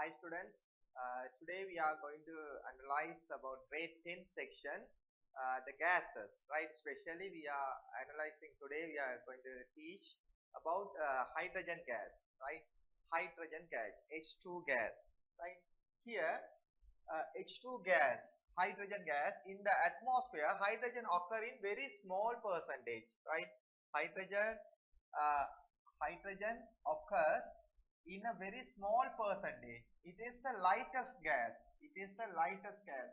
Hi students. Today we are going to analyze about grade 10 section, the gases, right? Especially we are analyzing today, we are going to teach about hydrogen gas, right? Hydrogen gas, H2 gas, right? Here, H2 gas, hydrogen gas, in the atmosphere, hydrogen occur in very small percentage, right? Hydrogen, uh, hydrogen occurs in a very small percentage. It is the lightest gas. It is the lightest gas.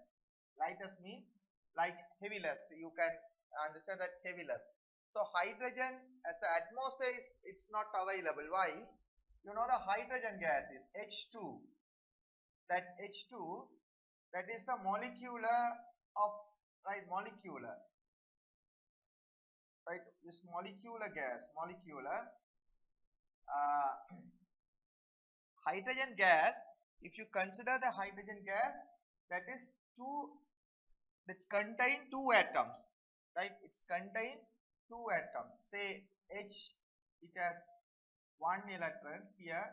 Lightest mean like heaviest. You can understand that heaviest. So hydrogen as the atmosphere is it's not available. Why? You know the hydrogen gas is H2. That H2, that is the molecular of, right, molecular, right, this molecular gas, molecular hydrogen gas. If you consider the hydrogen gas, that is it's contain two atoms, right? It's contain two atoms. Say H, it has 1 electrons here.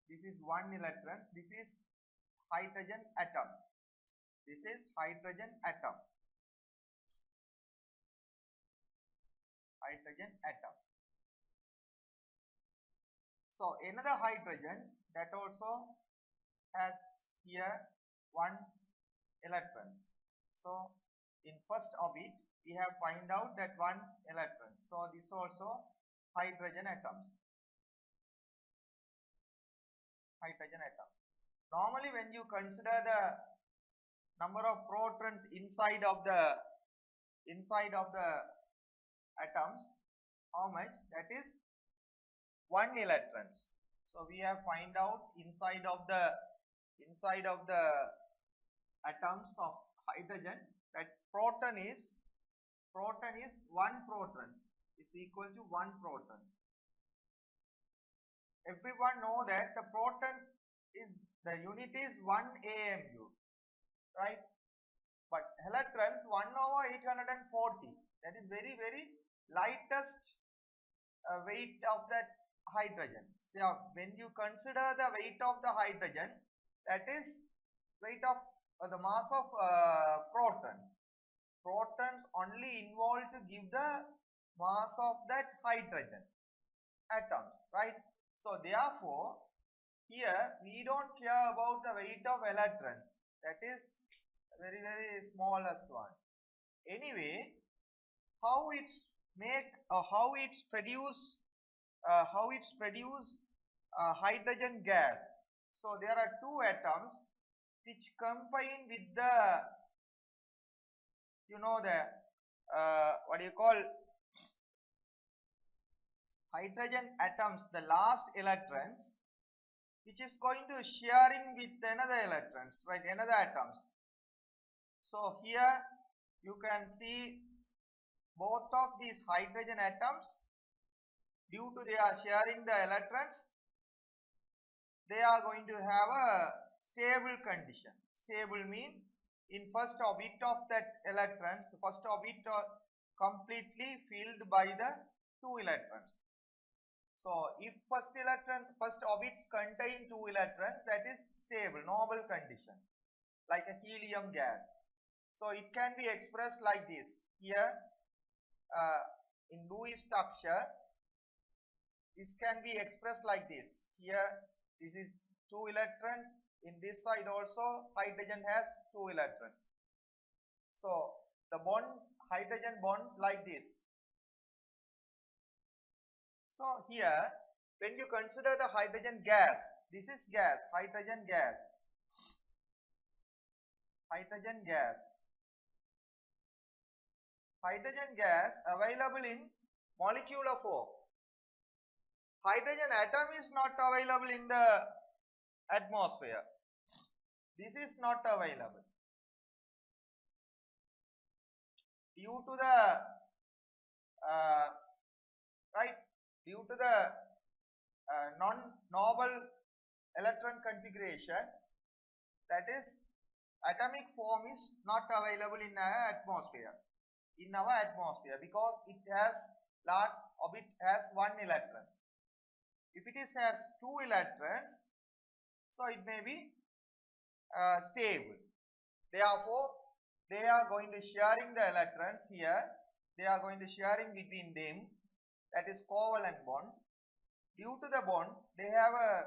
This is 1 electrons. This is hydrogen atom. This is hydrogen atom. Hydrogen atom. So another hydrogen that also has here 1 electrons. So in first orbit we have find out that 1 electron. So this also hydrogen atoms. Hydrogen atom. Normally when you consider the number of protons inside of the atoms, how much? That is 1 electrons. So we have find out inside of the atoms of hydrogen, that proton is 1 proton is equal to 1 proton. Everyone know that the protons is the unit is 1 AMU, right? But electrons 1/840. That is very lightest weight of that hydrogen. So when you consider the weight of the hydrogen, that is weight of the mass of protons. Protons only involved to give the mass of that hydrogen atoms, right? So therefore here we don't care about the weight of electrons. That is very smallest one. Anyway, how it's make how it's produce hydrogen gas. So there are two atoms which combine with the, you know, the what do you call, hydrogen atoms, the last electrons, which is going to sharing with another electrons, right, another atoms. So here you can see both of these hydrogen atoms, due to they are sharing the electrons, they are going to have a stable condition. Stable mean in first orbit of that electrons, first orbit completely filled by the 2 electrons. So if first orbits contain 2 electrons, that is stable, normal condition, like a helium gas. So it can be expressed like this. Here in Lewis structure, this can be expressed like this. Here this is 2 electrons. In this side also hydrogen has 2 electrons. So the bond, hydrogen bond like this. So here when you consider the hydrogen gas, this is gas, hydrogen gas. Hydrogen gas. Hydrogen gas available in molecular form. Hydrogen atom is not available in the atmosphere. This is not available due to the due to the non-noble electron configuration, that is atomic form is not available in our atmosphere, because it has large orbit has 1 electron. If it is has 2 electrons, So it may be stable. Therefore, they are going to sharing the electrons here. They are going to sharing between them. That is covalent bond. Due to the bond, they have a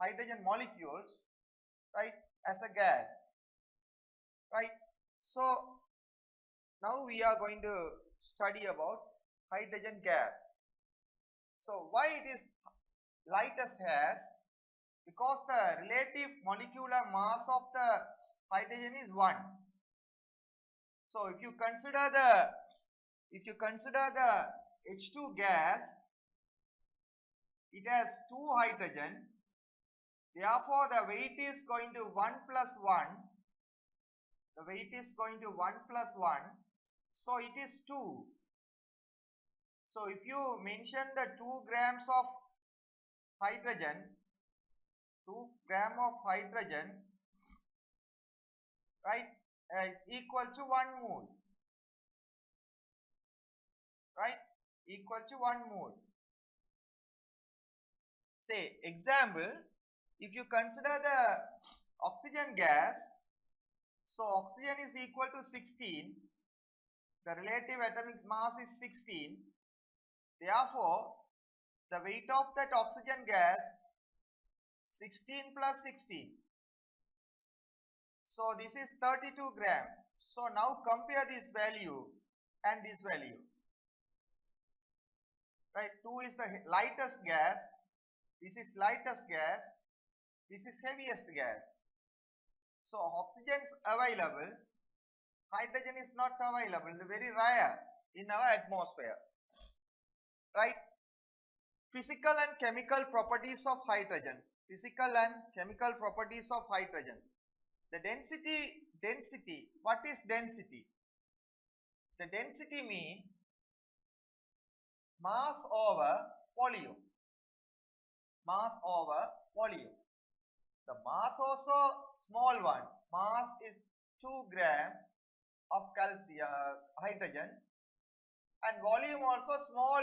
hydrogen molecules, right, as a gas, right. So now we are going to study about hydrogen gas. So why it is lightest gas? Because the relative molecular mass of the hydrogen is 1. So if you consider the H2 gas, it has 2 hydrogen. Therefore, the weight is going to 1 plus 1. The weight is going to 1 plus 1. So it is 2. So if you mention the 2 grams of hydrogen, 2 gram of hydrogen, right, is equal to 1 mole. Right, equal to 1 mole. Say, example, if you consider the oxygen gas, so oxygen is equal to 16, the relative atomic mass is 16, therefore, the weight of that oxygen gas 16 plus 16. So this is 32 gram. So now compare this value and this value. Right, 2 is the lightest gas, this is lightest gas, this is heaviest gas. So oxygen is available, hydrogen is not available, very rare in our atmosphere. Right, physical and chemical properties of hydrogen. Physical and chemical properties of hydrogen. The density, what is density? The density means mass over volume. Mass over volume. The mass also small one. Mass is 2 gram of calcium, hydrogen, and volume also small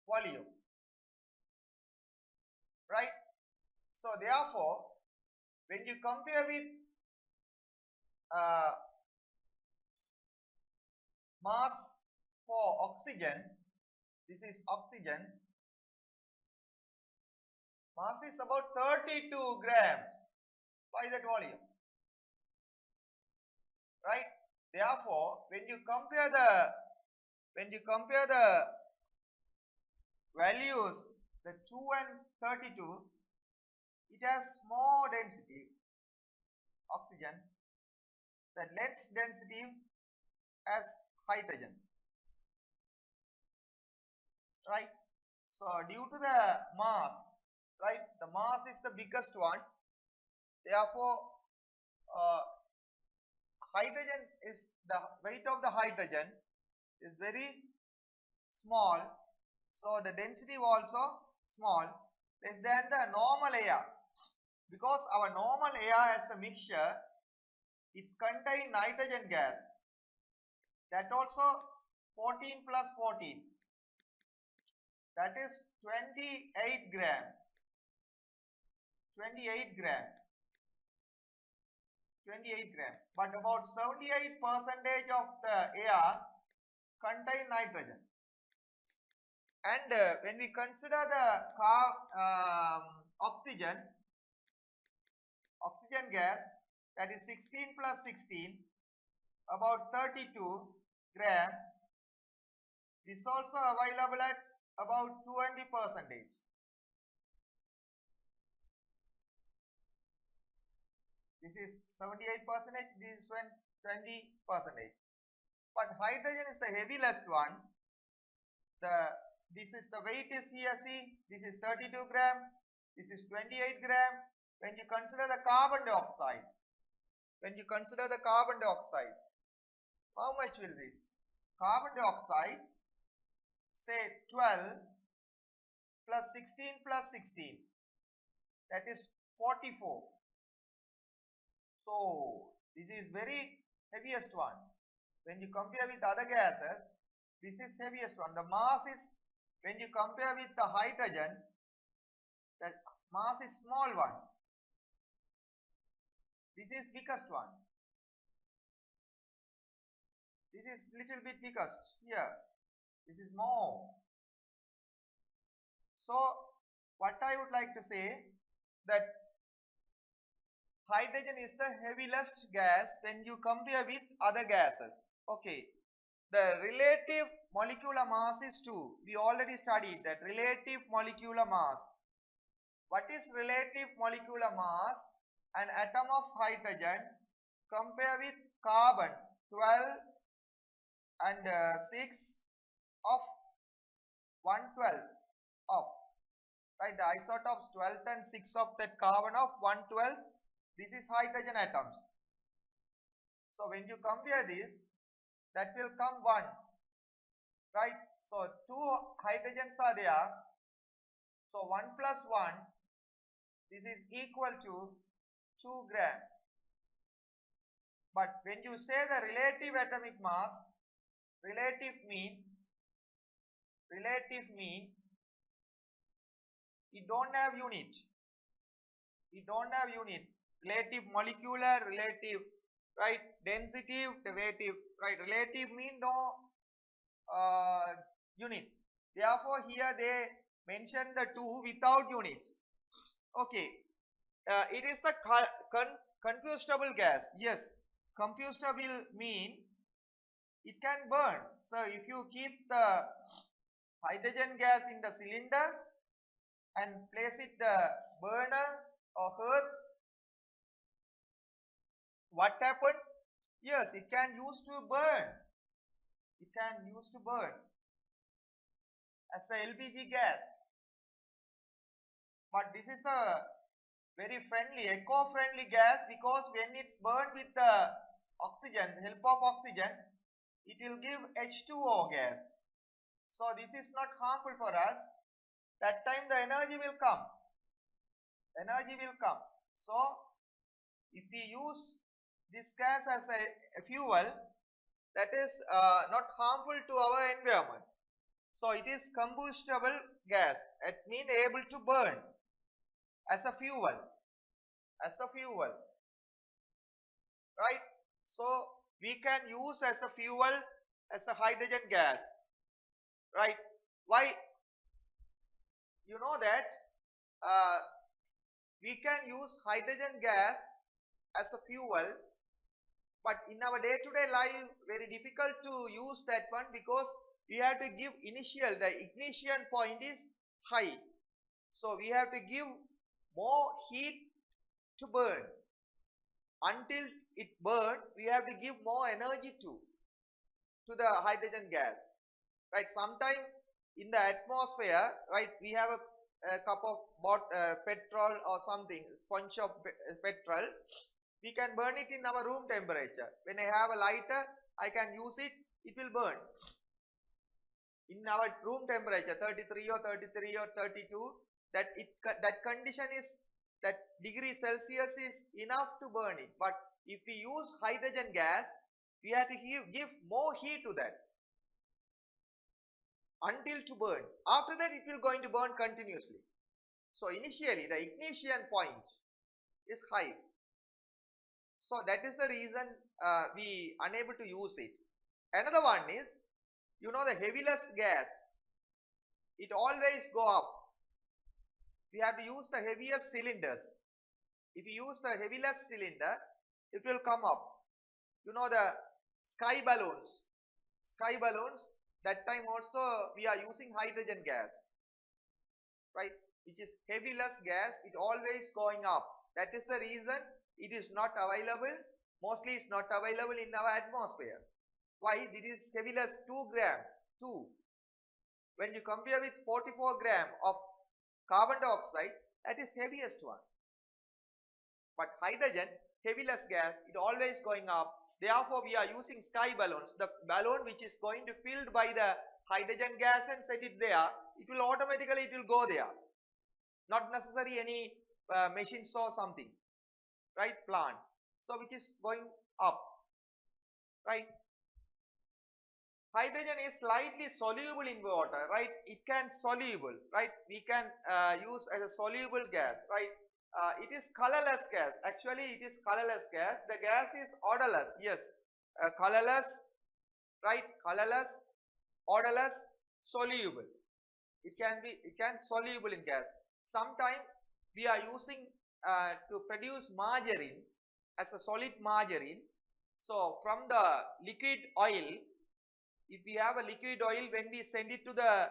volume. Right? So therefore, when you compare with mass for oxygen, this is oxygen, mass is about 32 grams by that volume. Right? Therefore, when you compare the values, the 2 and 32, it has more density, oxygen, the less density as hydrogen. Right? So due to the mass, right, the mass is the biggest one, therefore hydrogen is, the weight of the hydrogen is very small, so the density also small, less than the normal air. Because our normal air as a mixture, it's contain nitrogen gas, that also 14 plus 14, that is 28 gram. 28 gram. 28 gram. But about 78% of the air contain nitrogen. And when we consider the oxygen gas, that is 16 plus 16, about 32 gram, is also available at about 20%. This is 78%, this is 20%. But hydrogen is the heaviest one. This is the weight is here, see, this is 32 gram, this is 28 gram. When you consider the carbon dioxide, how much will this? Carbon dioxide, say 12 plus 16 plus 16, that is 44. So this is very heaviest one. When you compare with other gases, this is heaviest one. The mass is, when you compare with the hydrogen, the mass is small one. This is biggest one. This is little bit biggest here. This is more. So what I would like to say that hydrogen is the heaviest gas when you compare with other gases. Okay. The relative molecular mass is 2. We already studied that relative molecular mass. What is relative molecular mass? An atom of hydrogen compare with carbon 12 and 6 of 112 of, right, the isotopes 12 and 6 of that carbon of 112. This is hydrogen atoms. So when you compare this, that will come 1, right? So 2 hydrogens are there. So 1 plus 1, this is equal to 2 gram. But when you say the relative atomic mass, relative mean, it don't have unit. It don't have unit. Relative molecular, relative, right? Density, relative, right? Relative mean no units. Therefore, here they mention the 2 without units. Okay. It is the combustible gas. Yes. Combustible mean it can burn. So, if you keep the hydrogen gas in the cylinder and place it the burner or hearth, what happened? Yes, it can use to burn. It can use to burn as a LPG gas. But this is a very friendly, eco-friendly gas, because when it's burned with the oxygen, help of oxygen, it will give H2O gas. So this is not harmful for us. That time the energy will come. Energy will come. So if we use this gas as a fuel, that is not harmful to our environment. So it is combustible gas. It means able to burn as a fuel. As a fuel. Right? So we can use as a fuel as a hydrogen gas. Right? Why? You know that we can use hydrogen gas as a fuel, but in our day-to-day life very difficult to use that one, because we have to give initial, the ignition point is high, so we have to give more heat to burn. Until it burn, we have to give more energy to the hydrogen gas, right? Sometime in the atmosphere, right, we have a cup of petrol or something, sponge of petrol. We can burn it in our room temperature. When I have a lighter, I can use it, it will burn. In our room temperature, 33 or 33 or 32, that condition is, that degree Celsius is enough to burn it. But if we use hydrogen gas, we have to give more heat to that until to burn. After that, it will going to burn continuously. So initially, the ignition point is high. So that is the reason we unable to use it. Another one is, you know, the heaviest gas, it always go up. We have to use the heaviest cylinders. If you use the heaviest cylinder, it will come up. You know the sky balloons. Sky balloons, that time also we are using hydrogen gas, right? Which is heaviest gas, it always going up. That is the reason it is not available. Mostly it's not available in our atmosphere. Why? It is heaviest 2 gram. 2. When you compare with 44 gram of carbon dioxide, that is heaviest one. But hydrogen, heaviest gas, it always going up. Therefore, we are using sky balloons. The balloon which is going to filled by the hydrogen gas and set it there, it will automatically, it will go there. Not necessary any machines or something, right? Plant. So which is going up, right? Hydrogen is slightly soluble in water, right? It can soluble, right? We can use as a soluble gas, right? it is colorless gas. Actually, it is colorless gas. The gas is odorless. Yes, colorless, right? Colorless, odorless, soluble. It can soluble in gas. Sometimes we are using to produce margarine as a solid margarine. So from the liquid oil, if we have a liquid oil, when we send it to the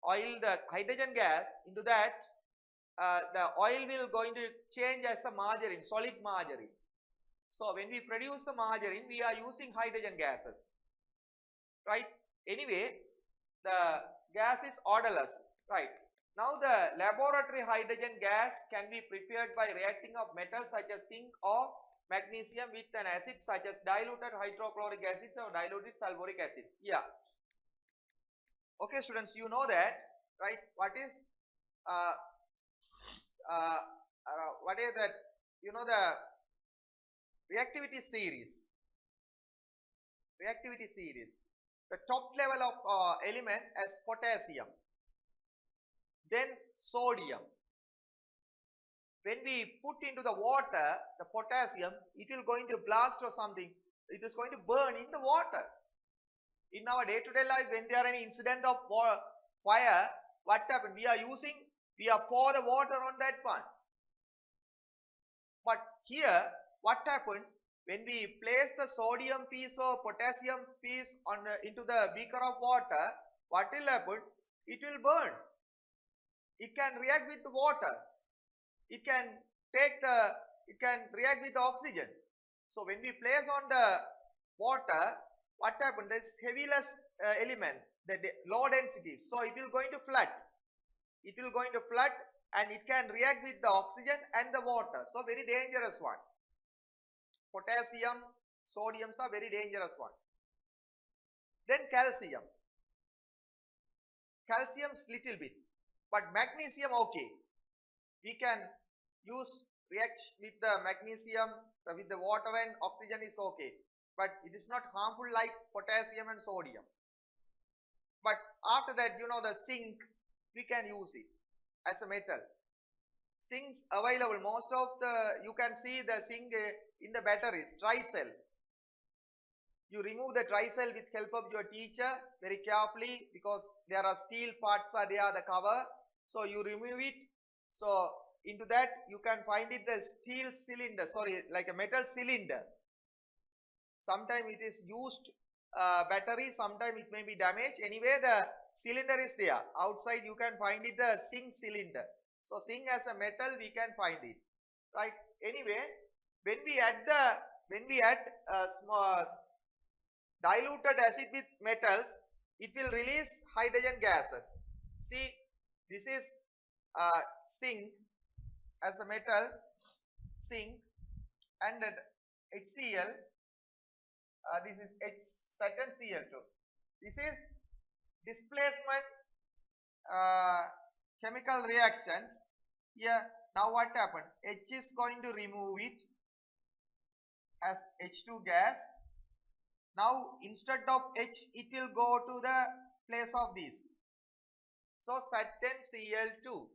oil, the hydrogen gas into that, the oil will going to change as a margarine, solid margarine. So when we produce the margarine, we are using hydrogen gases, right? Anyway, the gas is odorless, right? Now the laboratory hydrogen gas can be prepared by reacting of metals such as zinc or magnesium with an acid such as diluted hydrochloric acid or diluted sulfuric acid. Yeah. Okay, students, you know that, right? What is that? You know the reactivity series. Reactivity series. The top level of element as potassium, then sodium. When we put into the water the potassium, it will going to blast or something. It is going to burn in the water. In our day-to-day life, when there are any incident of fire, what happens? We are pour the water on that one. But here, what happened? When we place the sodium piece or potassium piece into the beaker of water, what will happen? It will burn. It can react with the water. It can react with the oxygen. So when we place on the water, what happens? There's heavyless elements, the low density. So it will going to flood. It will going to flood and it can react with the oxygen and the water. So very dangerous one. Potassium, sodiums are very dangerous one. Then calcium. Calcium's little bit, but magnesium okay. We can react with the magnesium with the water and oxygen is okay, but it is not harmful like potassium and sodium. But after that, you know, the zinc, we can use it as a metal. Zinc's available. Most of you can see the zinc in the batteries, tri-cell. You remove the tri-cell with help of your teacher very carefully, because there are steel parts are there, the cover. So you remove it. So into that you can find it the steel cylinder, like a metal cylinder. Sometimes it is used battery, sometimes it may be damaged. Anyway, the cylinder is there. Outside you can find it the zinc cylinder. So zinc as a metal we can find it, right? Anyway, when we add small diluted acid with metals, it will release hydrogen gases. See, this is zinc as a metal, zinc, and HCl. This is Saturn Cl2. This is displacement chemical reactions. Here, now what happened? H is going to remove it as H2 gas. Now instead of H, it will go to the place of this. So Saturn Cl2.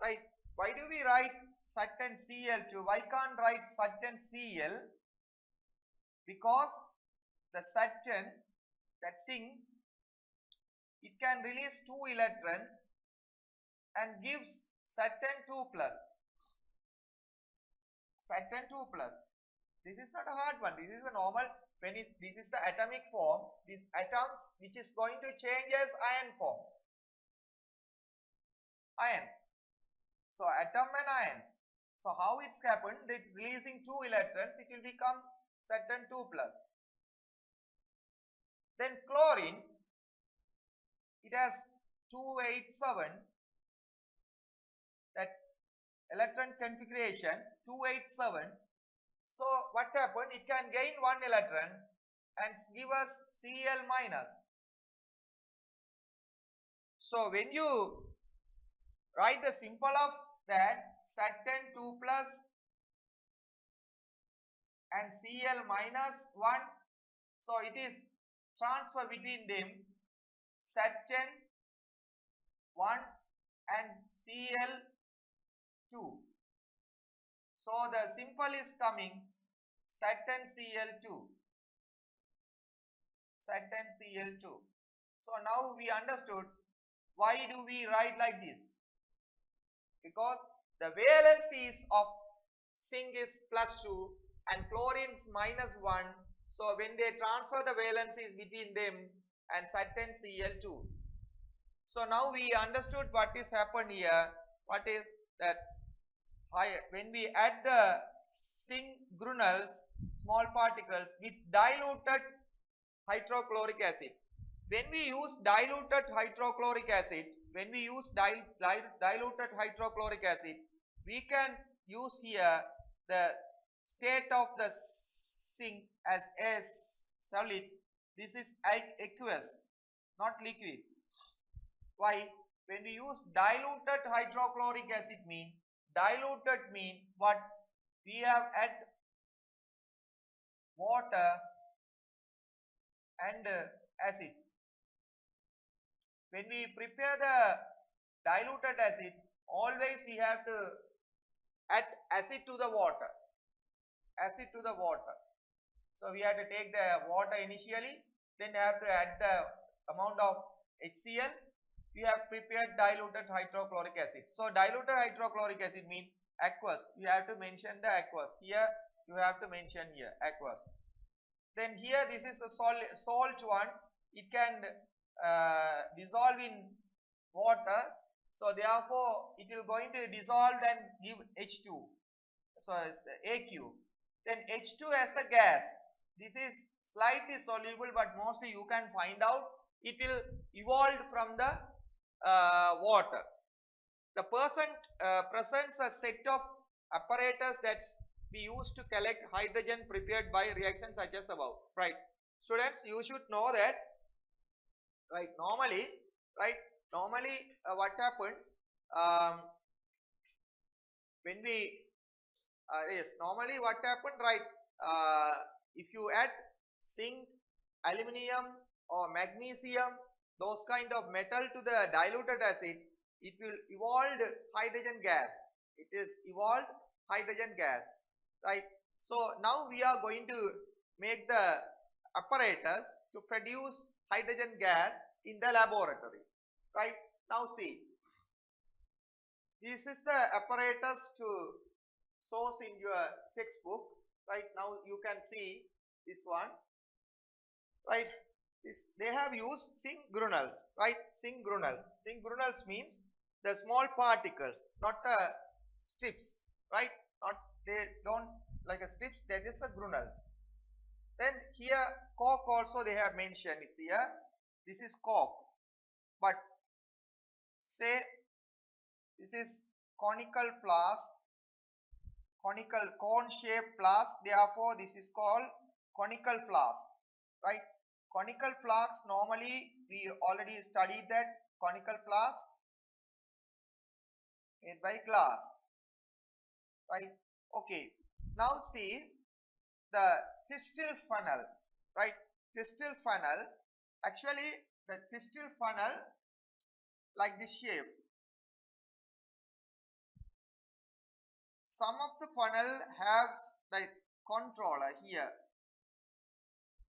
Right? Why do we write Saturn Cl2? Why can't write Saturn Cl? Because the Saturn, that zinc, it can release 2 electrons and gives Saturn 2 plus. Saturn 2 plus. This is not a hard one. This is a normal. This is the atomic form. These atoms which is going to change as ion forms. Ions. So atom and ions. So how it's happened? It's releasing 2 electrons. It will become Saturn 2 plus. Then chlorine, it has 287, that electron configuration 287. So what happened? It can gain 1 electron and give us Cl minus. So when you write the symbol of that, Saturn 2 plus and Cl minus 1, so it is transfer between them, Saturn 1 and Cl 2. So the symbol is coming ZnCl2. ZnCl2. So now we understood why do we write like this. Because the valencies of zinc is +2 and chlorine is -1. So when they transfer the valencies between them and ZnCl2. So now we understood what is happened here. What is that? When we add the zinc granules, small particles with diluted hydrochloric acid. When we use diluted hydrochloric acid, we can use here the state of the zinc as S solid. This is aqueous, not liquid. Why? When we use diluted hydrochloric acid diluted mean what? We have add water and acid. When we prepare the diluted acid, always we have to add acid to the water. So we have to take the water initially, then have to add the amount of HCl. We have prepared diluted hydrochloric acid. So diluted hydrochloric acid means aqueous. You have to mention the aqueous. Here you have to mention here aqueous. Then here this is a salt one. It can dissolve in water. So therefore it will going to dissolve and give H2. So it's AQ. Then H2 as the gas. This is slightly soluble, but mostly you can find out it will evolve from the water. The presents a set of apparatus that's we use to collect hydrogen prepared by reactions such as above. Right, students, you should know that. Right, normally, what happened when we normally what happened, right? If you add zinc, aluminium or magnesium, those kind of metal to the diluted acid, it will evolve hydrogen gas. It is evolved hydrogen gas, right? So now we are going to make the apparatus to produce hydrogen gas in the laboratory, right? Now see, this is the apparatus to source in your textbook. Right, now you can see this one, right? They have used zinc granules, right? Zinc granules means the small particles, not strips, right? Not, they don't like a strips, that is the granules. Then here coke also they have mentioned is here. This is coke, but say this is conical flask, cone shaped flask, therefore this is called conical flask, right? Conical flasks, normally we already studied that conical flask made by glass, right? Okay, now see the Thistle funnel, right? Thistle funnel, actually the Thistle funnel like this shape. Some of the funnel have like controller here,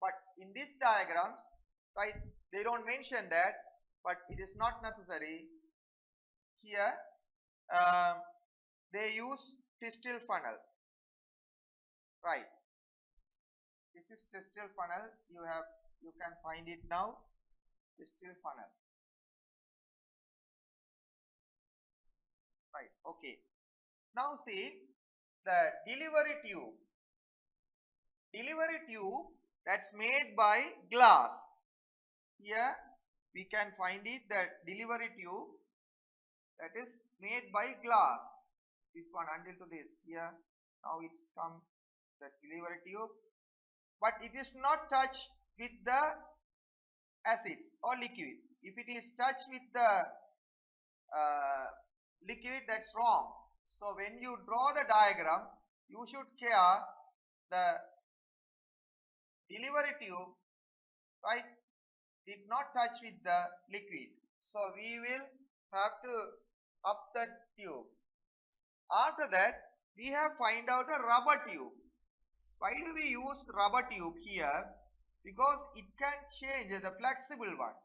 but in these diagrams, right, they don't mention that, but it is not necessary. Here they use Thistle funnel, right? This is Thistle funnel. You can find it now. Thistle funnel, right? Okay. Now see the delivery tube. Delivery tube that's made by glass. Here we can find it, the delivery tube that is made by glass. This one until to this here. Now it's come the delivery tube, but it is not touched with the acids or liquid. If it is touched with the liquid, that's wrong. So when you draw the diagram, you should care the delivery tube, right, did not touch with the liquid. So we will have to up the tube. After that, we have find out the rubber tube. Why do we use rubber tube here? Because it can change the flexible one.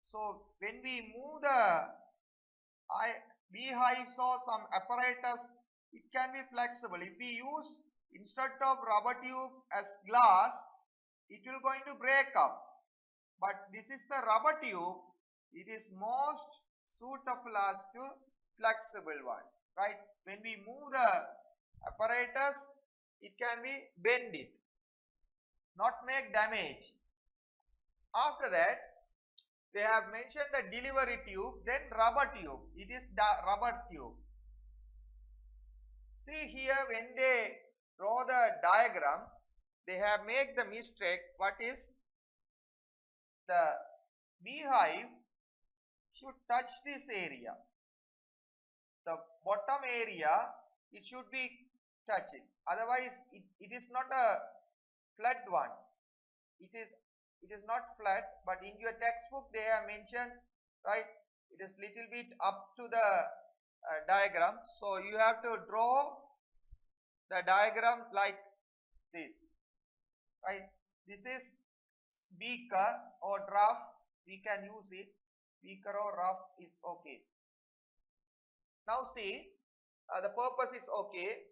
So when we move the beehives or some apparatus, it can be flexible. If we use instead of rubber tube as glass, it will going to break up. But this is the rubber tube. It is most suitable as to flexible one, right? When we move the apparatus, it can be bend it, not make damage. After that, they have mentioned the delivery tube, then rubber tube. It is the rubber tube. See here, when they draw the diagram, they have made the mistake. What is the beehive should touch this area. The bottom area, it should be touching. Otherwise, it is not a flat one. It is not flat, but in your textbook they have mentioned, right, it is little bit up to the diagram. So you have to draw the diagram like this, right? This is beaker or trough. We can use it. Beaker or trough is okay. Now see, the purpose is okay.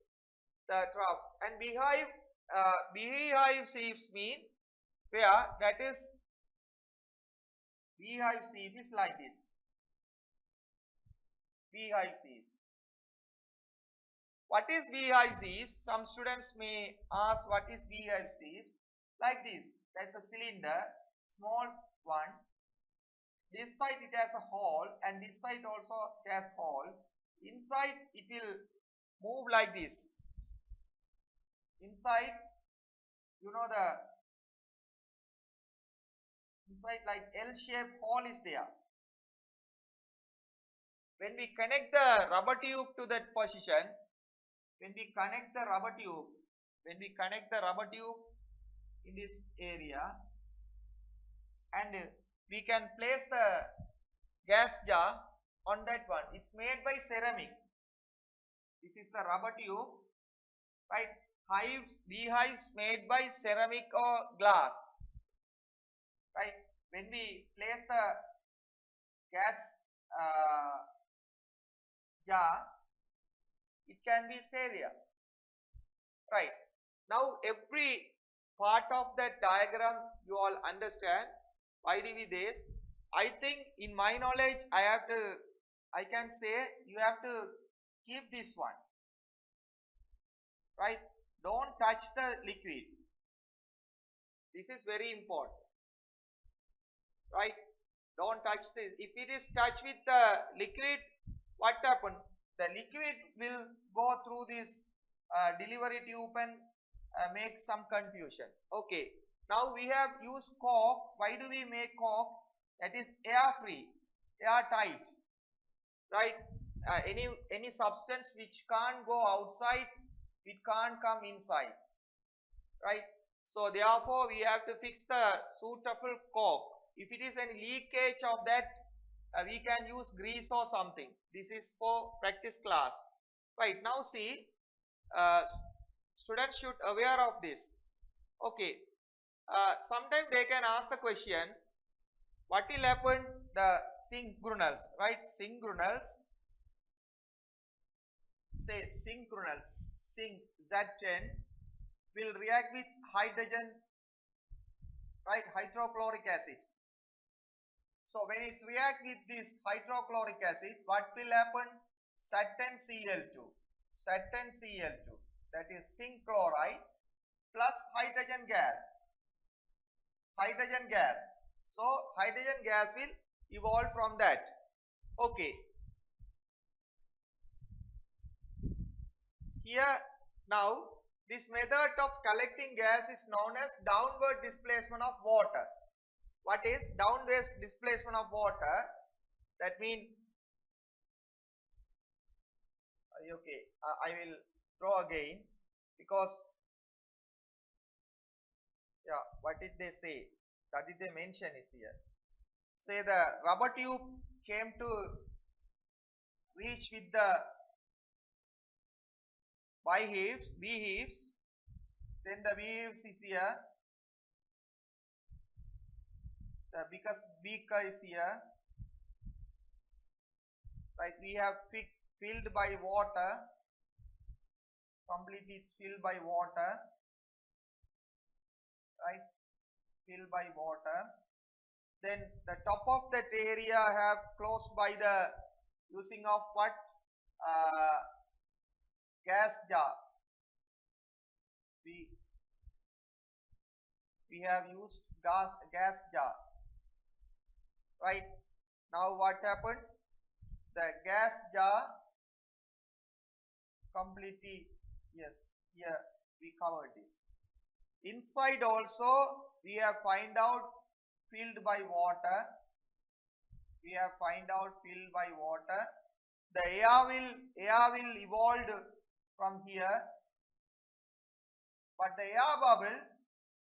The trough and beehive sieves mean where that is beehive sieve is like this. Beehive sieves. What is beehive sieves? Some students may ask what is beehive sieves. Like this. That's a cylinder, small one. This side it has a hole and this side also has hole. Inside it will move like this. Inside, you know, the inside like L-shaped hole is there. When we connect the rubber tube to that position, when we connect the rubber tube in this area, and we can place the gas jar on that one. It's made by ceramic. This is the rubber tube, right? Beehives made by ceramic or glass, right? When we place the gas jar, it can be stay there, right? Now every part of that diagram you all understand. Why do we this? I think in my knowledge I can say you have to keep this one, right? Don't touch the liquid. This is very important, right? Don't touch this. If it is touched with the liquid, what happen? The liquid will go through this delivery tube and make some confusion. Okay. Now we have used cork. Why do we make cork? That is air free, air tight, right? Any substance which can't go outside, it can't come inside, right? So therefore we have to fix the suitable cork. If it is any leakage of that, we can use grease or something. This is for practice class, right? Now see, students should aware of this. Okay, sometimes they can ask the question, what will happen the synchronals, right? Synchronals, say synchronals, Z10 will react with hydrogen, right? Hydrochloric acid. So when it's react with this hydrochloric acid, what will happen? Z10Cl2, Z10Cl2, that is zinc chloride plus hydrogen gas. Hydrogen gas. So hydrogen gas will evolve from that. Okay. Here now this method of collecting gas is known as downward displacement of water. What is downward displacement of water? That means, okay, I will draw again because, yeah, what did they say? What did they mention is here? Say the rubber tube came to reach with the B heaves, then the B heaves is here, the biggest beaker is here, right? We have filled by water, completely it's filled by water, right? Filled by water. Then the top of that area have closed by the using of what? Gas jar. We have used gas jar, right? Now what happened? The gas jar completely, yes, here we covered this. Inside also we have find out filled by water. We have find out filled by water. The air will evolve from here, but the air bubble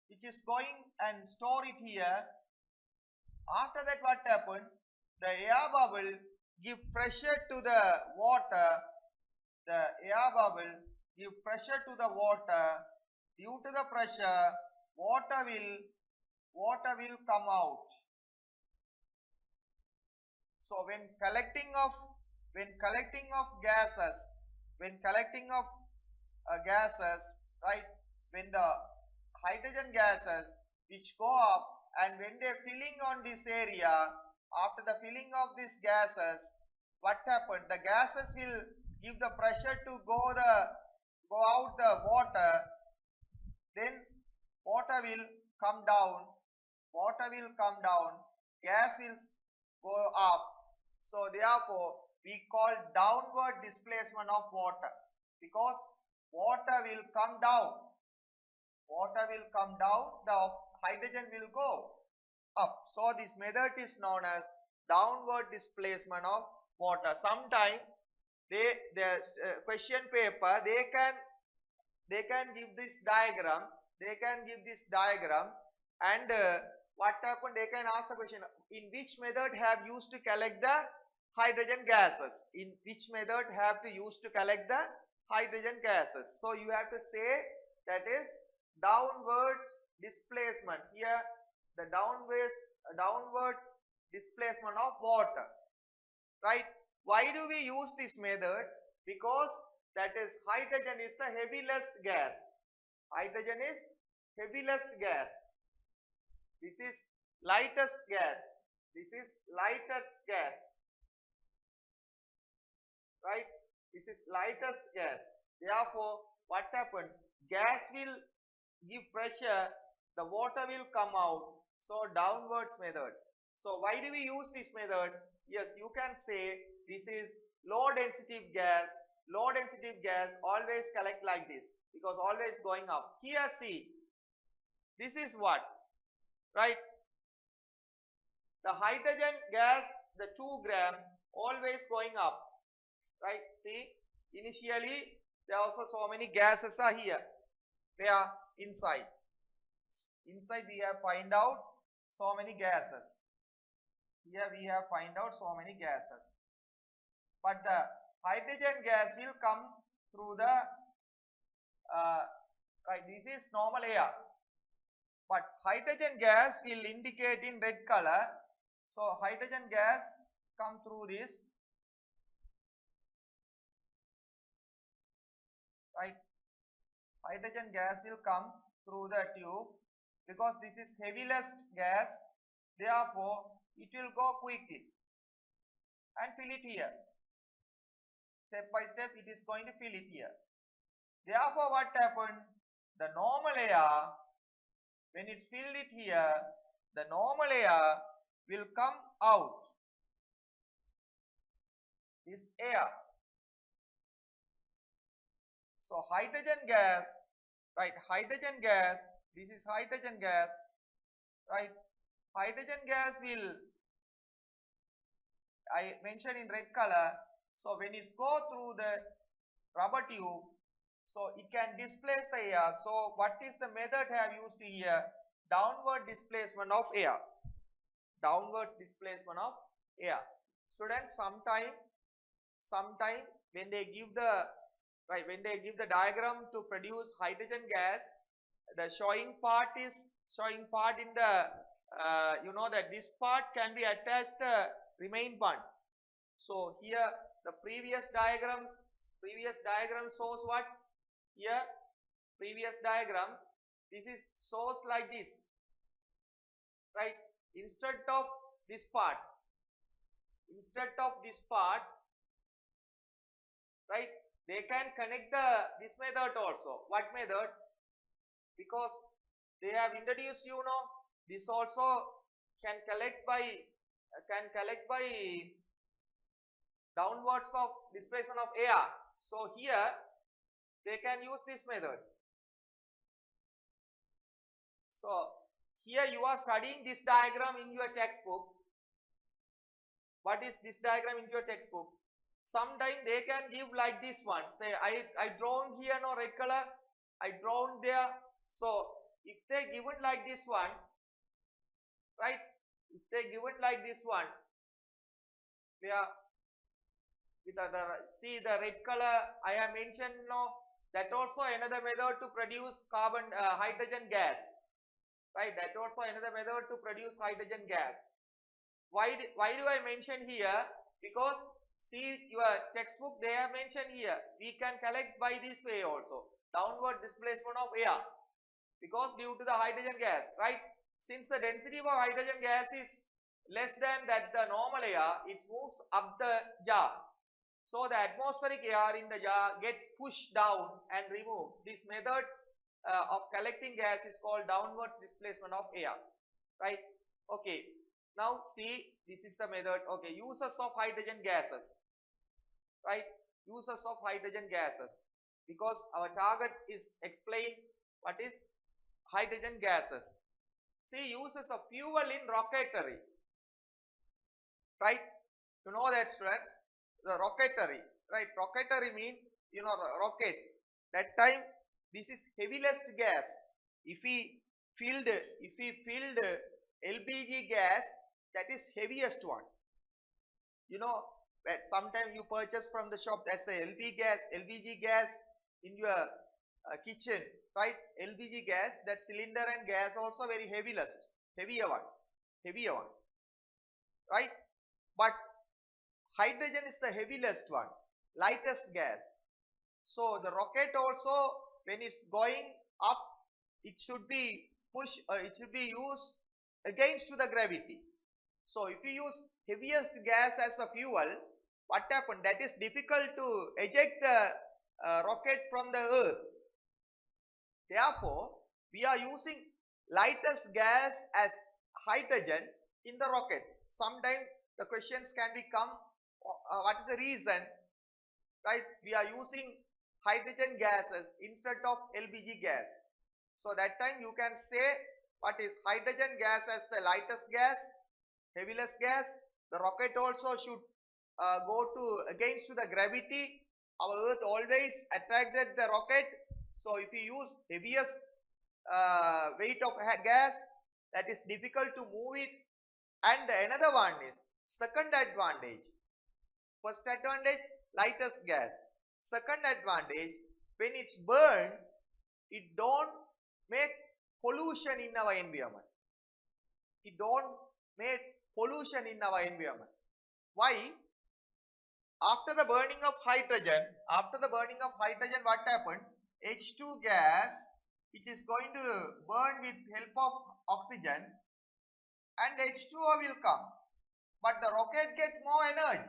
which is going and store it here. After that what happened? The air bubble give pressure to the water. The air bubble give pressure to the water. Due to the pressure, water will come out. So when collecting of gases, right? When the hydrogen gases which go up, and when they filling on this area, after the filling of these gases, what happened? The gases will give the pressure to go out the water. Then water will come down. Gas will go up. So therefore we call downward displacement of water, because water will come down. The hydrogen will go up. So this method is known as downward displacement of water. Sometime the question paper they can give this diagram. And what happened? They can ask the question: in which method have used to collect the hydrogen gases? In which method have to use to collect the hydrogen gases? So you have to say that is downward displacement. Here the downward displacement of water, right? Why do we use this method? Because that is hydrogen is the heaviest gas. This is lightest gas. Right? This is lightest gas. Therefore, what happened? Gas will give pressure, the water will come out. So downwards method. So why do we use this method? Yes, you can say this is low density gas. Low density gas always collect like this, because always going up. Here see, this is what? Right? The hydrogen gas, the 2 gram always going up. Right? See, initially there are also so many gases are here. Where? Inside we have find out so many gases. Here we have find out so many gases. But the hydrogen gas will come through the right, this is normal air. But hydrogen gas will indicate in red color. So hydrogen gas come through this. Right? Hydrogen gas will come through the tube, because this is heaviest gas. Therefore, it will go quickly and fill it here. Step by step, it is going to fill it here. Therefore, what happened? The normal air, when it's filled it here, the normal air will come out. This air. So hydrogen gas, right? Hydrogen gas, this is hydrogen gas, right? Hydrogen gas will, I mentioned in red color. So when it go through the rubber tube, so it can displace the air. So what is the method have used here? Downward displacement of air. Students, sometime when they give the right? When they give the diagram to produce hydrogen gas, the showing part in the you know that this part can be attached the remain part. So here the previous diagram shows what? Here previous diagram, this is shows like this, right? Instead of this part, right, they can connect this method also. What method? Because they have introduced, you know, this also can collect by downwards of displacement of air. So here they can use this method. So here you are studying this diagram in your textbook. What is this diagram in your textbook? Sometimes they can give like this one. Say I drawn here no red color, I drawn there. So if they give it like this one, right? If they give it like this one, yeah, with see the red color I have mentioned, no, that also another method to produce hydrogen gas, right? That also another method to produce hydrogen gas. Why do I mention here? Because see your textbook, they have mentioned here we can collect by this way also, downward displacement of air, because due to the hydrogen gas, right? Since the density of hydrogen gas is less than that the normal air, it moves up the jar. So the atmospheric air in the jar gets pushed down and removed. This method of collecting gas is called downwards displacement of air, right? Okay. Now see, this is the method. Okay, uses of hydrogen gases, right? Uses of hydrogen gases, because our target is explain what is hydrogen gases. See, uses of fuel in rocketry, right? You know that, students, the rocketry, right? Rocketry mean, you know, rocket. That time this is heaviest gas. If we filled LPG gas, that is heaviest one. You know, sometimes you purchase from the shop as a LPG gas in your kitchen, right? LPG gas, that cylinder and gas also very heavier one, right? But hydrogen is the heaviest one, lightest gas. So the rocket also, when it's going up, it should be used against to the gravity. So if you use heaviest gas as a fuel, what happened? That is difficult to eject the rocket from the earth. Therefore, we are using lightest gas as hydrogen in the rocket. Sometimes the questions can become, what is the reason, right? We are using hydrogen gases instead of LPG gas. So that time you can say what is hydrogen gas as the lightest gas, heaviest gas. The rocket also should go to against to the gravity. Our earth always attracted the rocket. So if you use heaviest weight of gas, that is difficult to move it. And another one is second advantage. First advantage, lightest gas. Second advantage, when it's burned, it don't make pollution in our environment. It don't make pollution in our environment. Why? After the burning of hydrogen, what happened? H2 gas, which is going to burn with help of oxygen, and H2O will come. But the rocket get more energy,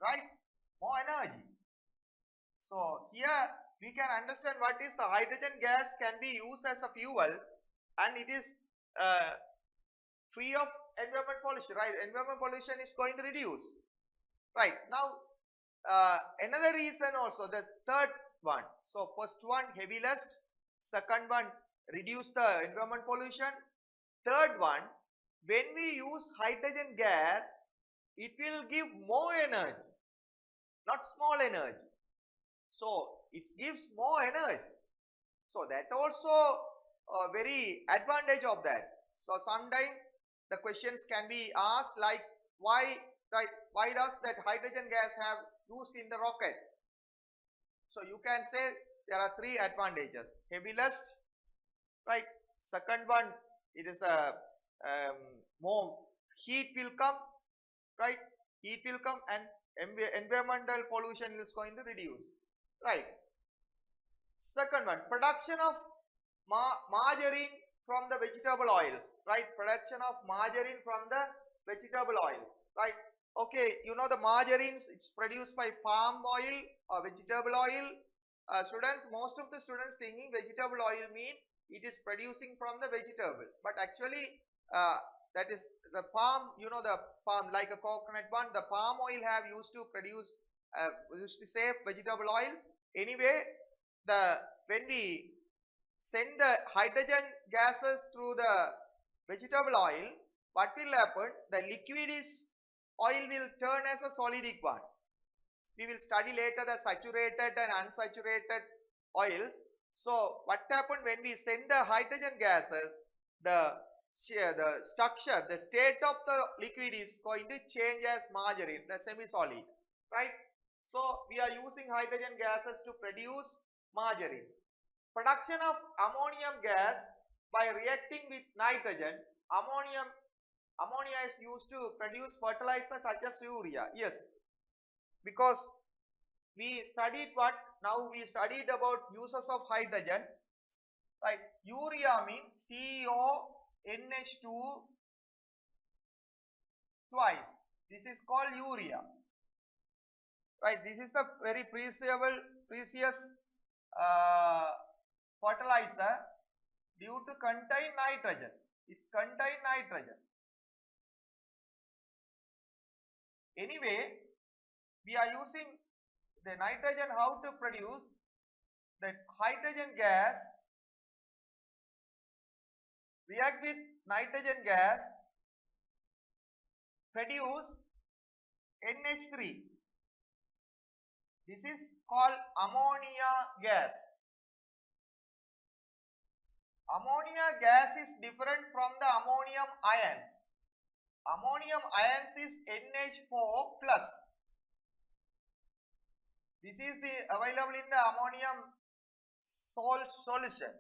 right? More energy. So here we can understand what is the hydrogen gas can be used as a fuel, and it is free of environment pollution, right? Environment pollution is going to reduce, right? Now another reason also, the third one. So first one, heaviest. Second one, reduce the environment pollution. Third one, when we use hydrogen gas, it will give more energy, not small energy. So it gives more energy. So that also a very advantage of that. So sometimes the questions can be asked like, why does that hydrogen gas have used in the rocket. So you can say there are three advantages. Heavy lust, right? Second one, it is a more heat will come, right? Heat will come and environmental pollution is going to reduce, right? Second one, production of margarine from the vegetable oils, right? Production of margarine from the vegetable oils, right? Okay, you know the margarines, it's produced by palm oil or vegetable oil. Students, most of the students thinking vegetable oil mean it is producing from the vegetable, but actually that is the palm, you know, the palm like a coconut one, the palm oil have used to produce, used to save vegetable oils. Anyway, when we send the hydrogen gases through the vegetable oil, what will happen? The liquid is oil will turn as a solidic one. We will study later the saturated and unsaturated oils. So what happened when we send the hydrogen gases, the structure, the state of the liquid is going to change as margarine, the semi-solid, right? So we are using hydrogen gases to produce margarine. Production of ammonium gas by reacting with nitrogen. Ammonia is used to produce fertilizers such as urea. Yes, because we studied what? Now we studied about uses of hydrogen, right? Urea means CONH2 twice. This is called urea, right? This is the very precious fertilizer due to contain nitrogen. It's contain nitrogen. Anyway, we are using the nitrogen how to produce the hydrogen gas, react with nitrogen gas, produce NH3. This is called ammonia gas. Ammonia gas is different from the ammonium ions. Ammonium ions is NH4 plus. This is available in the ammonium salt solution.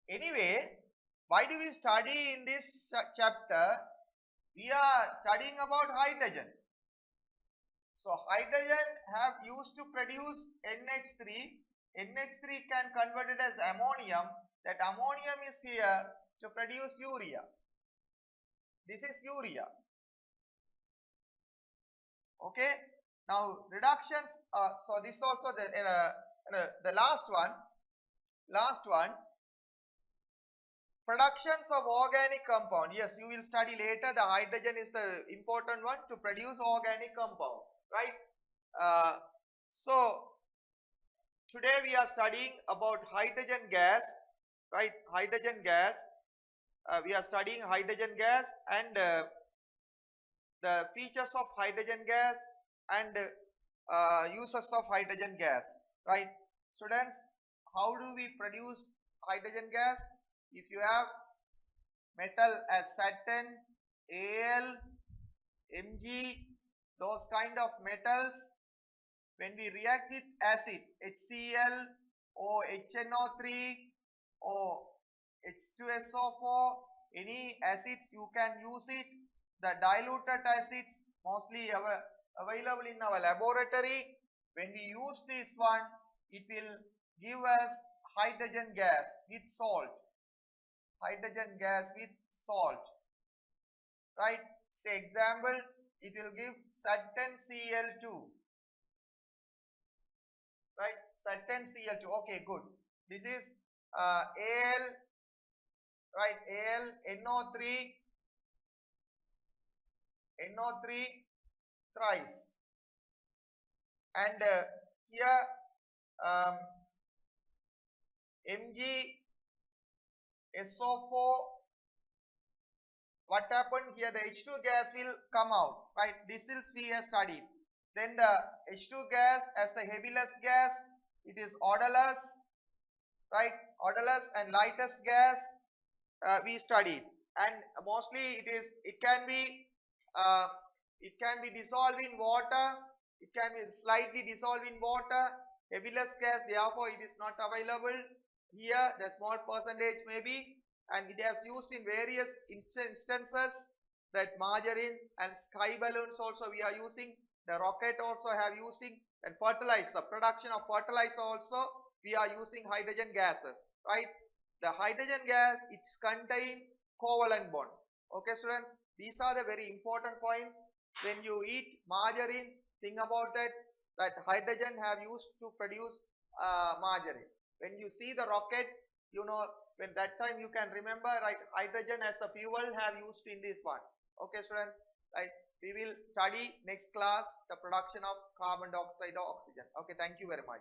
Anyway, why do we study in this chapter? We are studying about hydrogen. So hydrogen have used to produce NH3. NH3 can convert it as ammonium. That ammonium is here to produce urea. This is urea. Okay. Now reductions. So this also the last one. Productions of organic compound. Yes, you will study later. The hydrogen is the important one to produce organic compound, right? So today we are studying about hydrogen gas, right? Hydrogen gas. We are studying hydrogen gas and the features of hydrogen gas and uses of hydrogen gas, right? Students, how do we produce hydrogen gas? If you have metal as Saturn, Al, Mg, those kind of metals, when we react with acid, HCl or HNO3 or H2SO4, any acids you can use it. The diluted acids mostly available in our laboratory. When we use this one, it will give us hydrogen gas with salt. Hydrogen gas with salt, right? Say example, it will give Saturn Cl2, right? Saturn Cl2. Okay, good. This is Al, right? Al NO3 thrice, and here Mg SO4, what happened here? The H2 gas will come out, right? This is we have studied. Then the H2 gas as the heaviest gas, it is odorless, right? Odorless and lightest gas we studied, and mostly it can be It can be dissolved in water. It can be slightly dissolved in water. Heavyless gas, therefore it is not available. Here the small percentage may be, and it has used in various instances, that margarine and sky balloons also we are using. The rocket also have using, and fertilizer, production of fertilizer also we are using hydrogen gases, right? The hydrogen gas, it's contain covalent bond. Okay students, these are the very important points. When you eat margarine, think about that hydrogen have used to produce margarine. When you see the rocket, you know, when that time you can remember, right, hydrogen as a fuel have used in this one. Okay students, right, we will study next class the production of carbon dioxide or oxygen. Okay, thank you very much.